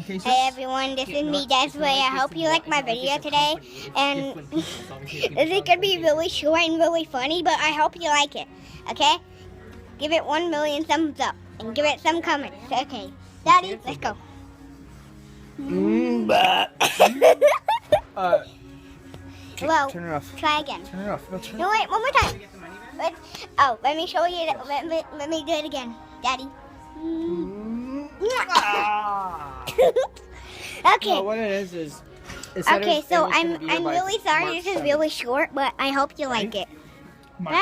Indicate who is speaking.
Speaker 1: cases.
Speaker 2: Hey everyone, this is me, Desiree. I hope you like my video today. And this is gonna be really short and really funny, but I hope you like it. Okay? Give it 1 million thumbs up and give it some comments. Okay, Daddy, let's go. Well,
Speaker 1: turn it off.
Speaker 2: try again.
Speaker 1: Turn it off. No, turn it
Speaker 2: No, wait, one more time. Let me show you. Let me do it again, Daddy. Okay.
Speaker 1: Well, what it is
Speaker 2: Okay, so I'm really sorry this is really short, but I hope you like it. Bye.